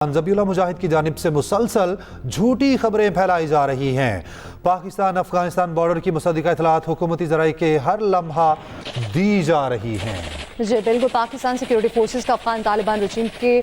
ज़बीहुल्लाह मुजाहिद की जानिब से मुसलसल झूठी खबरें फैलाई जा रही हैं। पाकिस्तान अफगानिस्तान बॉर्डर की मुसद्दिक़ा इत्तलात हुकूमती ज़राए के हर लम्हा दी जा रही हैं। जी बिल्कुल, पाकिस्तान सिक्योरिटी फोर्सेस का अफगान तालिबान रजीम के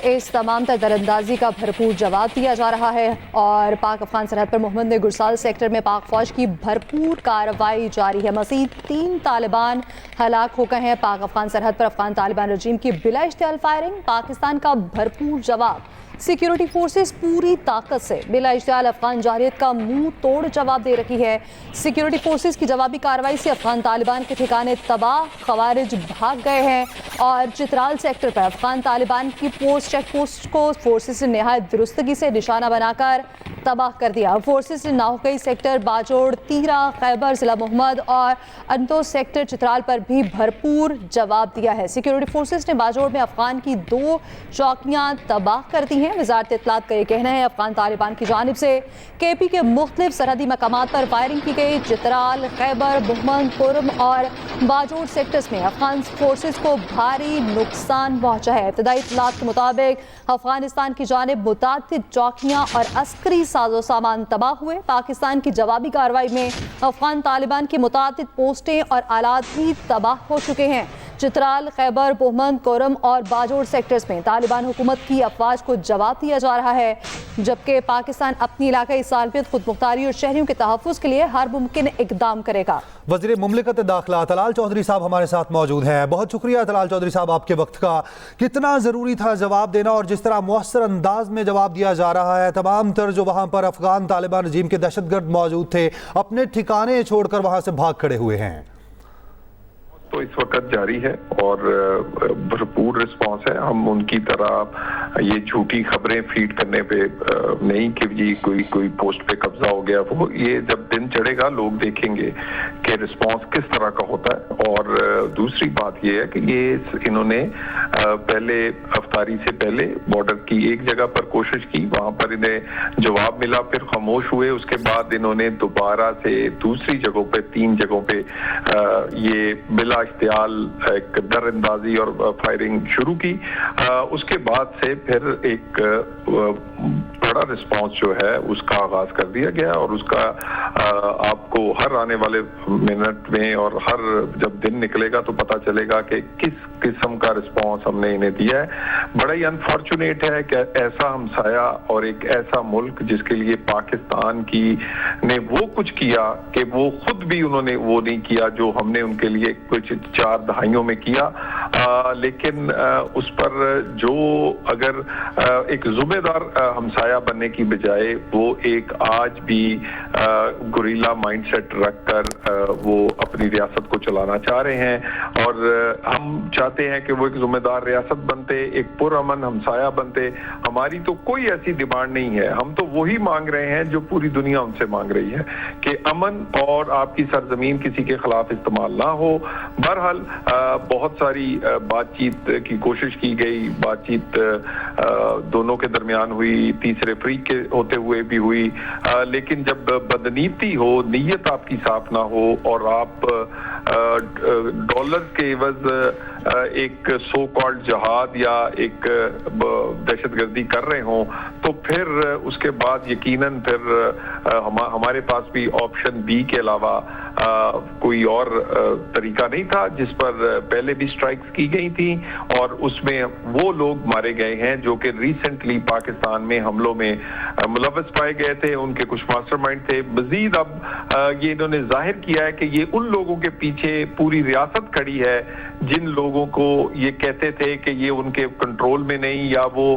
इस तमाम तर दरअंदाजी का भरपूर जवाब दिया जा रहा है और पाक अफगान सरहद पर मोहम्मद गुरसाल सेक्टर में पाक फौज की भरपूर कार्रवाई जारी है। मज़ीद 3 तालिबान हलाक हो गए हैं। पाक अफगान सरहद पर अफगान तालिबान रजीम की बिला इश्तियाल फायरिंग, पाकिस्तान का भरपूर जवाब। सिक्योरिटी फोर्सेस पूरी ताकत से बिला इश्तियाल अफगान जारहियत का मुंह तोड़ जवाब दे रही है। सिक्योरिटी फोर्सेस की जवाबी कार्रवाई से अफगान तालिबान के ठिकाने तबाह, खवारिज भाग गए हैं और चित्राल सेक्टर पर अफगान तालिबान की चेक पोस्ट को फोर्सेस ने नहायत दुरुस्तगी से निशाना बनाकर तबाह कर दिया। फोर्सेस ने नाहुकई सेक्टर, बाजोड़, तीरा, खैबर, जिला मोहम्मद और अंतो सेक्टर चित्राल पर भी भरपूर जवाब दिया है। सिक्योरिटी फोर्सेस ने बाजोड़ में अफगान की 2 चौकियां तबाह कर दी हैं। वजारत इत्तलात का ये कहना है अफगान तालिबान की जानिब से KP के मुख्तलिफ सरहदी मकामात पर फायरिंग की गई। चित्राल, खैबर, मोहम्मद, कुरम और बाजोड़ सेक्टर्स में अफगान फोर्सेस को भारी नुकसान पहुंचा है। इब्तदाई इत्तलात के मुताबिक अफगानिस्तान की जानिब मुतादिद चौकियां और अस्करी साजो सामान तबाह हुए। पाकिस्तान की जवाबी कार्रवाई में अफगान तालिबान की मुतादिद पोस्टें और आलात भी तबाह हो चुके हैं। चित्राल, खैबर, मोहम्मद, कोरम और बाजोड़ सेक्टर्स में तालिबान हुकूमत की अफवाज को जवाब दिया जा रहा है, जबकि पाकिस्तान अपनी इलाकाई सालमियत, खुद मुख्तारी और शहरियों के तहफ़्फ़ुज़ के लिए हर मुमकिन इक़दाम करेगा। वज़ीर मुमलिकत दाखिला तलाल चौधरी साहब हमारे साथ मौजूद हैं। बहुत शुक्रिया तलाल चौधरी साहब आपके वक्त का। कितना ज़रूरी था जवाब देना और जिस तरह मुअस्सर अंदाज में जवाब दिया जा रहा है, तमाम तर जो वहाँ पर अफगान तालिबान रजीम के दहशतगर्द मौजूद थे अपने ठिकाने छोड़कर वहाँ से भाग खड़े हुए हैं। तो इस वक्त जारी है और भरपूर रिस्पांस है। हम उनकी तरह ये झूठी खबरें फीड करने पे नहीं कि जी कोई पोस्ट पे कब्जा हो गया, वो ये जब दिन चढ़ेगा लोग देखेंगे कि रिस्पांस किस तरह का होता है। और दूसरी बात ये है कि ये इन्होंने पहले अफ्तारी से पहले बॉर्डर की एक जगह पर कोशिश की, वहां पर इन्हें जवाब मिला, फिर खामोश हुए। उसके बाद इन्होंने दोबारा से दूसरी जगहों पे 3 जगहों पे ये बिला इश्तियाल एक दरअंदाजी और फायरिंग शुरू की। उसके बाद से फिर एक बड़ा रिस्पांस जो है उसका आगाज कर दिया गया और उसका आपको हर आने वाले मिनट में और हर जब दिन निकलेगा तो पता चलेगा कि किस किस्म का रिस्पांस हमने इन्हें दिया है। बड़ा ही अनफॉर्चुनेट है कि ऐसा हमसाया और एक ऐसा मुल्क जिसके लिए पाकिस्तान की ने वो कुछ किया कि वो खुद भी उन्होंने वो नहीं किया जो हमने उनके लिए कुछ 4 दहाइयों में किया। लेकिन उस पर जो अगर एक जुम्मेदार हमसाया बनने की बजाय वो एक आज भी गुरीला माइंडसेट रखकर वो अपनी रियासत को चलाना चाह रहे हैं और हम चाहते हैं कि वो एक जुम्मेदार रियासत बनते, एक पुरअमन हमसाया बनते। हमारी तो कोई ऐसी डिमांड नहीं है, हम तो वही मांग रहे हैं जो पूरी दुनिया उनसे मांग रही है कि अमन और आपकी सरजमीन किसी के खिलाफ इस्तेमाल ना हो। बहरहाल बहुत सारी बातचीत की कोशिश की गई, बातचीत दोनों के दरमियान हुई, तीसरे फ्रीक के होते हुए भी हुई, लेकिन जब बदनीयती हो, नीयत आपकी साफ ना हो और आप डॉलर के एवज एक सो कॉल्ड जहाद या एक दहशतगर्दी कर रहे हो तो फिर उसके बाद यकीनन फिर हमारे पास भी ऑप्शन बी के अलावा कोई और तरीका नहीं था, जिस पर पहले भी स्ट्राइक्स की गई थी और उसमें वो लोग मारे गए हैं जो कि रिसेंटली पाकिस्तान में हमलों में मुलव्वस पाए गए थे, उनके कुछ मास्टरमाइंड थे। मजीद अब ये इन्होंने जाहिर किया है कि ये उन लोगों के पीछे पूरी रियासत खड़ी है जिन लोगों को ये कहते थे कि ये उनके कंट्रोल में नहीं या वो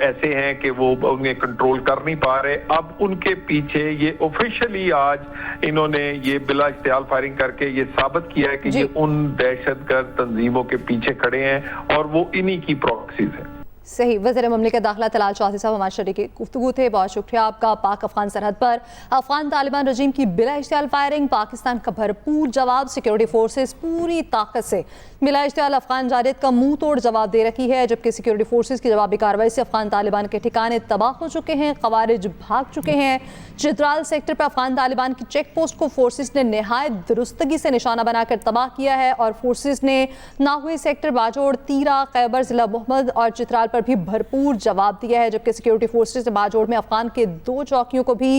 ऐसे हैं कि वो उन्हें कंट्रोल कर नहीं पा रहे। अब उनके पीछे ये ऑफिशियली आज इन्होंने ये बिला इश्तियाल फायरिंग करके ये साबित किया है कि ये उन दहशतगर्द तंजीमों के पीछे खड़े हैं और वो इन्हीं की प्रॉक्सीज हैं। सही। वज़ीर मुमलिकत दाखिला तलाल चौधरी साहब हमारे शरीक गुफ्तगू थे। बहुत शुक्रिया आपका। पाक अफगान सरहद पर अफगान तालिबान रजीम की बिला इश्तियाल फायरिंग, पाकिस्तान का भरपूर जवाब। सिक्योरिटी फोर्सेस पूरी ताकत से बिला इश्तियाल अफगान जारहियत का मुंह तोड़ जवाब दे रही है, जबकि सिक्योरिटी फोर्सेस की जवाबी कार्रवाई से अफगान तालिबान के ठिकाने तबाह हो चुके हैं, खवारिज भाग चुके हैं। चित्राल सेक्टर पर अफगान तालिबान की चेक पोस्ट को फोर्सेस ने नहायत दुरुस्तगी से निशाना बनाकर तबाह किया है और फोर्सेस ने नाहुई सेक्टर, बाजोड़, तीरा, खैबर, जिला मोहम्मद और चित्राल पर पर भी भरपूर जवाब दिया है, जबकि सिक्योरिटी फोर्सेज ने बाजोड़ में अफगान के 2 चौकियों को भी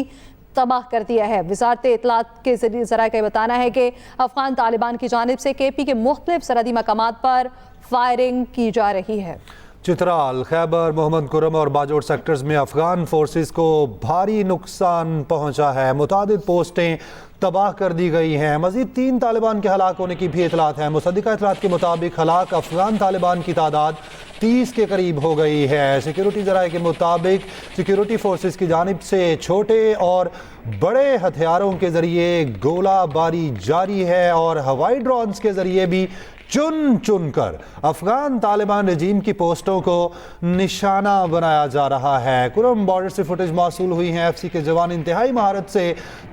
तबाह कर दिया है। वजारत इत्तलात के जरिए का बताना है कि अफगान तालिबान की जानिब से KP के मुख्तलिफ सरहदी मकामात पर फायरिंग की जा रही है। चित्राल, खैबर, मोहम्मद खुर्रम और बाजोड़ सेक्टर्स में अफगान फोर्सेस को भारी नुकसान पहुंचा है। मुतादिद पोस्टें तबाह कर दी गई हैं। मजीद 3 तालिबान के हलाक होने की भी इतलात है। मुसद्दिका इतलात के मुताबिक हलाक अफगान तालिबान की तादाद 30 के करीब हो गई है। सिक्योरिटी जराये के मुताबिक सिक्योरिटी फोर्सेस की जानिब से छोटे और बड़े हथियारों के जरिए गोलाबारी जारी है और हवाई ड्रोन्स के जरिए भी चुन चुन कर अफगान तालिबान रजीम की पोस्टों को निशाना बनाया जा रहा है। कुरम बॉर्डर से फुटेज मौसूल हुई है। FC के जवान इंतहाई महारत से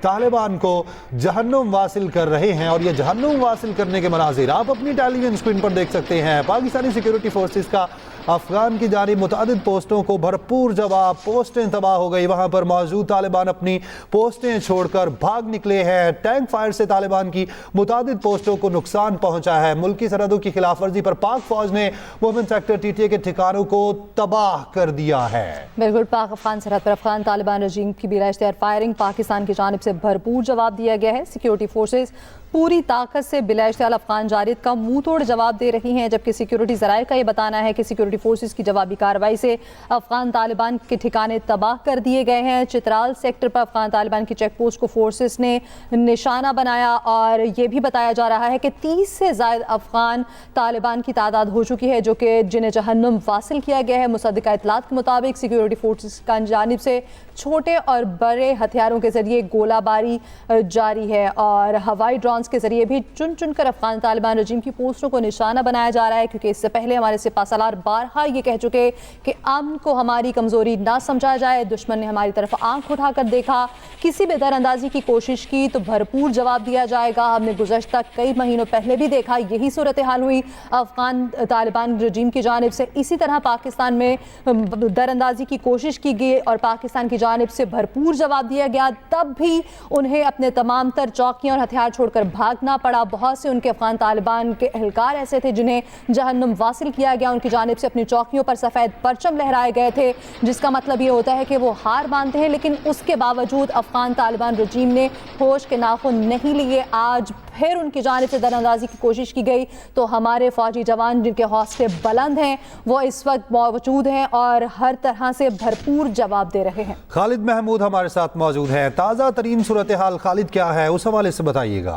तालिबान को जहन्नुम वासिल कर रहे हैं और ये जहन्नुम वासिल करने के मनाजिर आप अपनी टेलीविजन स्क्रीन पर देख सकते हैं। पाकिस्तानी सिक्योरिटी फोर्सेस का अफगान की जानिब मुतअद्दिद पोस्टों को भरपूर जवाब। पोस्टें तबाह हो गई, वहां पर मौजूद तालिबान अपनी पोस्टें छोड़कर भाग निकले हैं। टैंक फायर से तालिबान की मुतअद्दिद पोस्टों को नुकसान पहुंचा है। मुल्की सरहदों की खिलाफ वर्जी पर पाक फौज ने मोमिन सेक्टर TTA के ठिकानों को तबाह कर दिया है। बिल्कुल, पाक अफगान सरहद पर अफगान तालिबान रजीम की बिला इख्तियार फायरिंग पाकिस्तान की जानिब से भरपूर जवाब दिया गया है। सिक्योरिटी फोर्सेज पूरी ताकत से बिला इख्तियार अफगान जारिद का मुंह तोड़ जवाब दे रही हैं, जबकि सिक्योरिटी जराये का यह बताना है कि सिक्योरिटी फोर्सेज की जवाबी कार्रवाई से अफगान तालिबान के ठिकाने तबाह कर दिए गए हैं। चित्राल सेक्टर पर अफगान तालिबान की चेक पोस्ट को फोर्सेस ने निशाना बनाया और यह भी बताया जा रहा है कि 30 से ज़ायद अफगान तालिबान की तादाद हो चुकी है, जो कि जिन्हें जहन्नुम वासिल किया गया है। मुसद्दिका इत्तलात के मुताबिक सिक्योरिटी फोर्सेस की जानिब से छोटे और बड़े हथियारों के जरिए गोलाबारी जारी है और हवाई ड्रोन्स के जरिए भी चुन चुन कर अफगान तालिबान रजीम की पोस्टों को निशाना बनाया जा रहा है, क्योंकि इससे पहले हमारे सिपाहसालार बारहा ये कह चुके कि अमन को हमारी कमजोरी ना समझा जाए। दुश्मन ने हमारी तरफ आंख उठाकर देखा, किसी भी दरअंदाजी की कोशिश की तो भरपूर जवाब दिया जाएगा। हमने गुज़श्ता कई महीनों पहले भी देखा, यही सूरत हाल हुई अफगान तालिबान रजीम की जानिब से। इसी तरह पाकिस्तान में दरअंदाजी की कोशिश की गई और पाकिस्तान की जानिब से भरपूर जवाब दिया गया, तब भी उन्हें अपने तमाम तर चौकियां और हथियार छोड़कर भागना पड़ा। बहुत से उनके अफगान तालिबान के एहलकार ऐसे थे जिन्हें जहन्नुम वासिल किया गया, उनकी जानिब से अपनी चौकियों पर सफ़ेद परचम लहराए गए थे, जिसका मतलब ये होता है कि वो हार मानते हैं। लेकिन उसके बावजूद अफगान तालिबान रजीम ने होश के नाखून नहीं लिए। आज फिर उनकी जानिब से दरअंदाजी की कोशिश की गई तो हमारे फौजी जवान जिनके हौसले बुलंद हैं वो इस वक्त मौजूद हैं और हर तरह से भरपूर जवाब दे रहे हैं। खालिद महमूद हमारे साथ मौजूद हैं। ताज़ा तरीन सूरत हाल खालिद क्या है, उस हवाले से बताइएगा।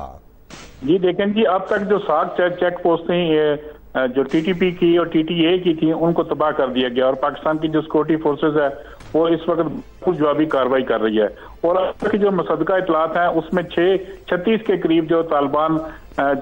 जी देखें जी, अब तक जो 7 चेक पोस्ट थी जो TTP की और TTA की थी उनको तबाह कर दिया गया और पाकिस्तान की जो सिक्योरिटी फोर्सेज है वो इस वक्त कुछ जवाबी कार्रवाई कर रही है। और अब तक की जो मुसद्दिका इतलात हैं उसमें 36 के करीब जो तालिबान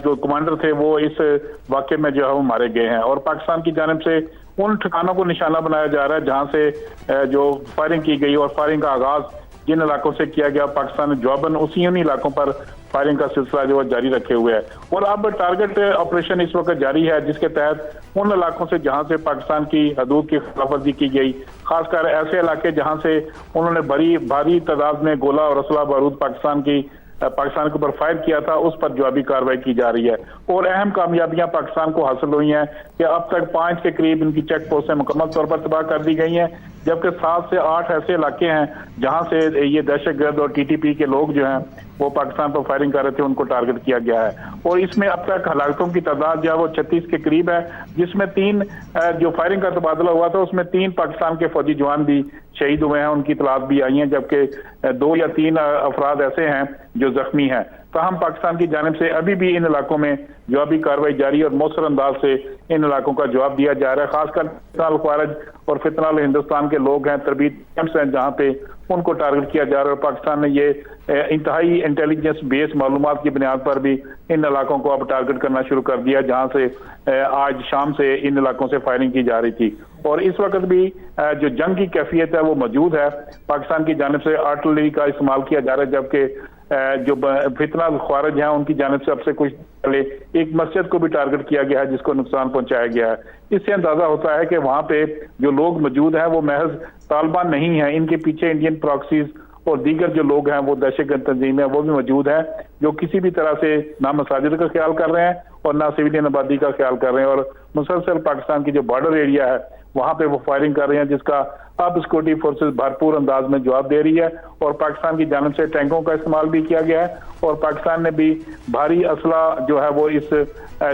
जो कमांडर थे वो इस वाक़े में जो है वो मारे गए हैं और पाकिस्तान की जानिब से उन ठिकानों को निशाना बनाया जा रहा है जहां से जो फायरिंग की गई और फायरिंग का आगाज जिन इलाकों से किया गया, पाकिस्तान ने जवाबन उन्हीं इलाकों पर फायरिंग का सिलसिला जो है जारी रखे हुए है। और अब टारगेट ऑपरेशन इस वक्त जारी है जिसके तहत उन इलाकों से जहां से पाकिस्तान की हदूद की खिलाफवर्जी की गई, खासकर ऐसे इलाके जहां से उन्होंने भारी तादाद में गोला और असला बारूद पाकिस्तान के ऊपर फायर किया था, उस पर जवाबी कार्रवाई की जा रही है। और अहम कामयाबियां पाकिस्तान को हासिल हुई हैं कि अब तक 5 के करीब इनकी चेक पोस्टें मुकम्मल तौर पर तबाह कर दी गई हैं, जबकि 7 से 8 ऐसे इलाके हैं जहां से ये दहशतगर्द और TTP के लोग जो हैं वो पाकिस्तान पर फायरिंग कर रहे थे, उनको टारगेट किया गया है। और इसमें अब तक हलाकतों की तादाद जो है वो 36 के करीब है, जिसमें 3 जो फायरिंग का तबादला हुआ था उसमें 3 पाकिस्तान के फौजी जवान भी शहीद हुए हैं, उनकी इतलात भी आई हैं, जबकि 2 या 3 अफराद ऐसे हैं जो जख्मी हैं। ताहम पाकिस्तान की जानिब से अभी भी इन इलाकों में जवाबी कार्रवाई जारी और मौसर अंदाज से इन इलाकों का जवाब दिया जा रहा है। खासकर फितनाल ख्वारिज और फितनाल हिंदुस्तान के लोग हैं, तरबीत कैंप्स हैं जहाँ पे उनको टारगेट किया जा रहा है। और पाकिस्तान ने ये इंतहाई इंटेलिजेंस बेस मालूमात की बुनियाद पर भी इन इलाकों को अब टारगेट करना शुरू कर दिया, जहाँ से आज शाम से इन इलाकों से फायरिंग की जा रही थी। और इस वक्त भी जो जंग की कैफियत है वो मौजूद है। पाकिस्तान की जानिब से आर्टिलरी का इस्तेमाल किया जा रहा है, जबकि जो फितना ख्वारिज हैं उनकी जानिब से अब से कुछ पहले एक मस्जिद को भी टारगेट किया गया है जिसको नुकसान पहुंचाया गया है। इससे अंदाजा होता है कि वहां पे जो लोग मौजूद हैं वो महज तालिबान नहीं है, इनके पीछे इंडियन प्रॉक्सीज और दीगर जो लोग हैं वो दहशतगर्द तंजीम है वो भी मौजूद है, जो किसी भी तरह से ना मसाजिद का ख्याल कर रहे हैं और ना सिविलियन आबादी का ख्याल कर रहे हैं। और मुसलसल पाकिस्तान की जो बॉर्डर एरिया है वहां पे वो फायरिंग कर रहे हैं, जिसका अब सिक्योरिटी फोर्सेस भरपूर अंदाज में जवाब दे रही है। और पाकिस्तान की जानिब से टैंकों का इस्तेमाल भी किया गया है और पाकिस्तान ने भी भारी असला जो है वो इस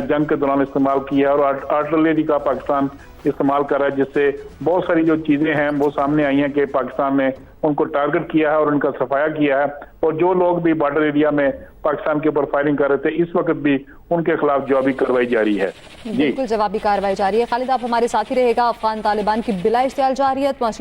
जंग के दौरान इस्तेमाल किया है और आर्टिलरी का पाकिस्तान इस्तेमाल कर रहा है, जिससे बहुत सारी जो चीजें हैं वो सामने आई हैं कि पाकिस्तान ने उनको टारगेट किया है और उनका सफाया किया है। और जो लोग भी बॉर्डर एरिया में पाकिस्तान के ऊपर फायरिंग कर रहे थे, इस वक्त भी उनके खिलाफ जवाबी कार्रवाई जारी है। जी बिल्कुल जवाबी कार्रवाई जारी है। खालिद, आप हमारे साथ ही रहेगा। अफगान तालिबान की बिला इश्तियाल जारियत